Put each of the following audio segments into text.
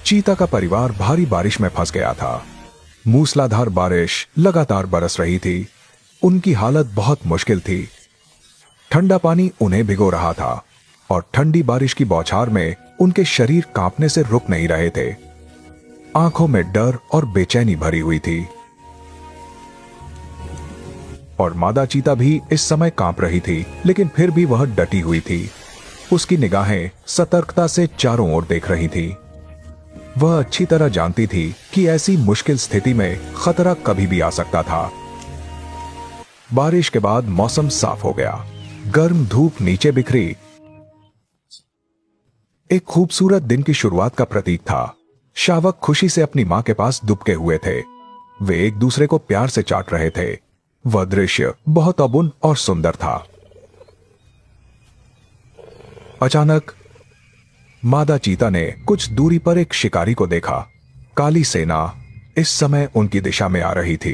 चीता का परिवार भारी बारिश में फंस गया था। मूसलाधार बारिश लगातार बरस रही थी। उनकी हालत बहुत मुश्किल थी। ठंडा पानी उन्हें भिगो रहा था और ठंडी बारिश की बौछार में उनके शरीर कांपने से रुक नहीं रहे थे। आंखों में डर और बेचैनी भरी हुई थी और मादा चीता भी इस समय कांप रही थी, लेकिन फिर भी वह डटी हुई थी। उसकी निगाहें सतर्कता से चारों ओर देख रही थी। वह अच्छी तरह जानती थी कि ऐसी मुश्किल स्थिति में खतरा कभी भी आ सकता था। बारिश के बाद मौसम साफ हो गया। गर्म धूप नीचे बिखरी। एक खूबसूरत दिन की शुरुआत का प्रतीक था। शावक खुशी से अपनी मां के पास दुबके हुए थे। वे एक दूसरे को प्यार से चाट रहे थे। वह दृश्य बहुत अबुन और सुंदर था। अचानक मादा चीता ने कुछ दूरी पर एक शिकारी को देखा। काली सेना इस समय उनकी दिशा में आ रही थी।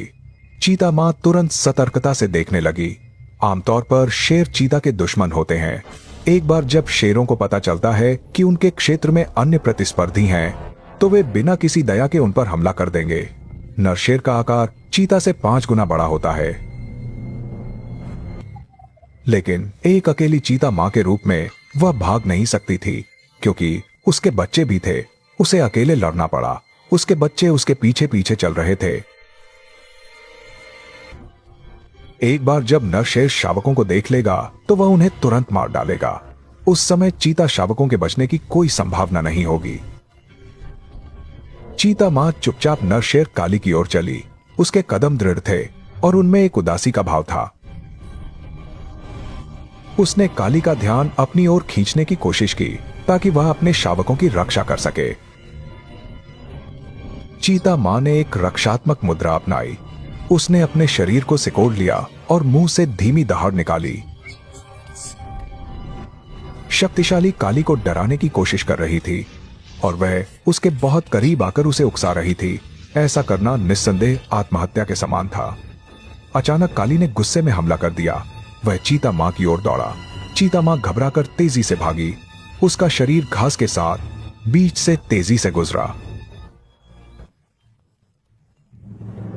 चीता मां तुरंत सतर्कता से देखने लगी। आमतौर पर शेर चीता के दुश्मन होते हैं। एक बार जब शेरों को पता चलता है कि उनके क्षेत्र में अन्य प्रतिस्पर्धी हैं, तो वे बिना किसी दया के उन पर हमला कर देंगे। नर शेर का आकार चीता से 5 गुना बड़ा होता है, लेकिन एक अकेली चीता मां के रूप में वह भाग नहीं सकती थी, क्योंकि उसके बच्चे भी थे। उसे अकेले लड़ना पड़ा। उसके बच्चे उसके पीछे पीछे चल रहे थे। एक बार जब नर शेर शावकों को देख लेगा तो वह उन्हें तुरंत मार डालेगा। उस समय चीता शावकों के बचने की कोई संभावना नहीं होगी। चीता मां चुपचाप नर शेर काली की ओर चली। उसके कदम दृढ़ थे और उनमें एक उदासी का भाव था। उसने काली का ध्यान अपनी ओर खींचने की कोशिश की ताकि वह अपने शावकों की रक्षा कर सके। चीता मां ने एक रक्षात्मक मुद्रा अपनाई। उसने अपने शरीर को सिकोड़ लिया और मुंह से धीमी दहाड़ निकाली। शक्तिशाली काली को डराने की कोशिश कर रही थी और वह उसके बहुत करीब आकर उसे उकसा रही थी। ऐसा करना निस्संदेह आत्महत्या के समान था। अचानक काली ने गुस्से में हमला कर दिया। वह चीता मां की ओर दौड़ा। चीता मां घबराकर तेजी से भागी। उसका शरीर घास के साथ बीच से तेजी से गुजरा,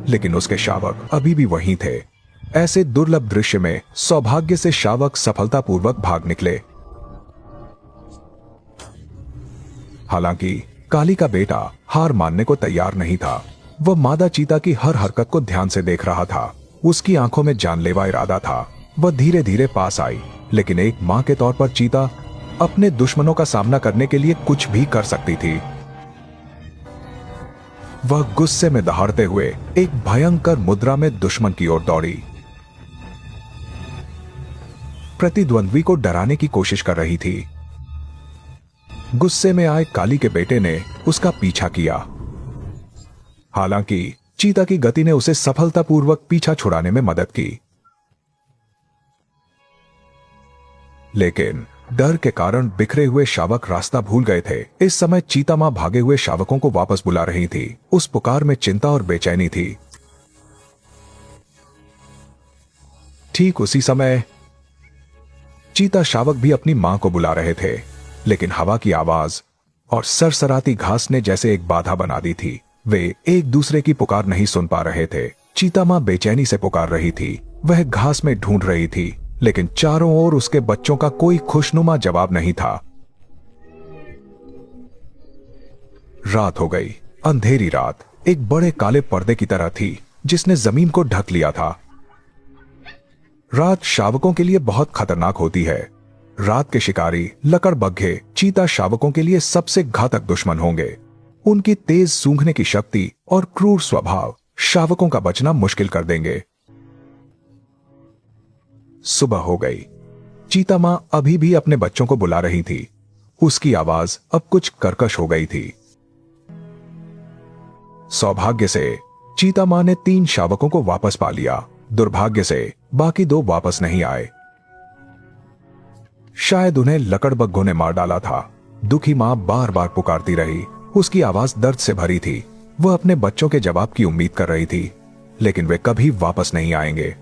लेकिन उसके शावक अभी भी वहीं थे। ऐसे दुर्लभ दृश्य में सौभाग्य से शावक सफलतापूर्वक भाग निकले। हालांकि काली का बेटा हार मानने को तैयार नहीं था। वह मादा चीता की हर हरकत को ध्यान से देख रहा था। उसकी आंखों में जानलेवा इरादा था। वह धीरे धीरे पास आई, लेकिन एक मां के तौर पर चीता अपने दुश्मनों का सामना करने के लिए कुछ भी कर सकती थी। वह गुस्से में दहाड़ते हुए एक भयंकर मुद्रा में दुश्मन की ओर दौड़ी। प्रतिद्वंद्वी को डराने की कोशिश कर रही थी। गुस्से में आए काली के बेटे ने उसका पीछा किया। हालांकि चीता की गति ने उसे सफलतापूर्वक पीछा छुड़ाने में मदद की, लेकिन डर के कारण बिखरे हुए शावक रास्ता भूल गए थे। इस समय चीता मां भागे हुए शावकों को वापस बुला रही थी। उस पुकार में चिंता और बेचैनी थी। ठीक उसी समय चीता शावक भी अपनी मां को बुला रहे थे, लेकिन हवा की आवाज और सरसराती घास ने जैसे एक बाधा बना दी थी। वे एक दूसरे की पुकार नहीं सुन पा रहे थे। चीता मां बेचैनी से पुकार रही थी। वह घास में ढूंढ रही थी, लेकिन चारों ओर उसके बच्चों का कोई खुशनुमा जवाब नहीं था। रात हो गई। अंधेरी रात एक बड़े काले पर्दे की तरह थी जिसने जमीन को ढक लिया था। रात शावकों के लिए बहुत खतरनाक होती है। रात के शिकारी लकड़बग्घे चीता शावकों के लिए सबसे घातक दुश्मन होंगे। उनकी तेज सूंघने की शक्ति और क्रूर स्वभाव शावकों का बचना मुश्किल कर देंगे। सुबह हो गई। चीता मां अभी भी अपने बच्चों को बुला रही थी। उसकी आवाज अब कुछ कर्कश हो गई थी। सौभाग्य से चीता मां ने 3 शावकों को वापस पा लिया। दुर्भाग्य से बाकी 2 वापस नहीं आए। शायद उन्हें लकड़बग्घों ने मार डाला था। दुखी मां बार बार पुकारती रही। उसकी आवाज दर्द से भरी थी। वह अपने बच्चों के जवाब की उम्मीद कर रही थी, लेकिन वे कभी वापस नहीं आएंगे।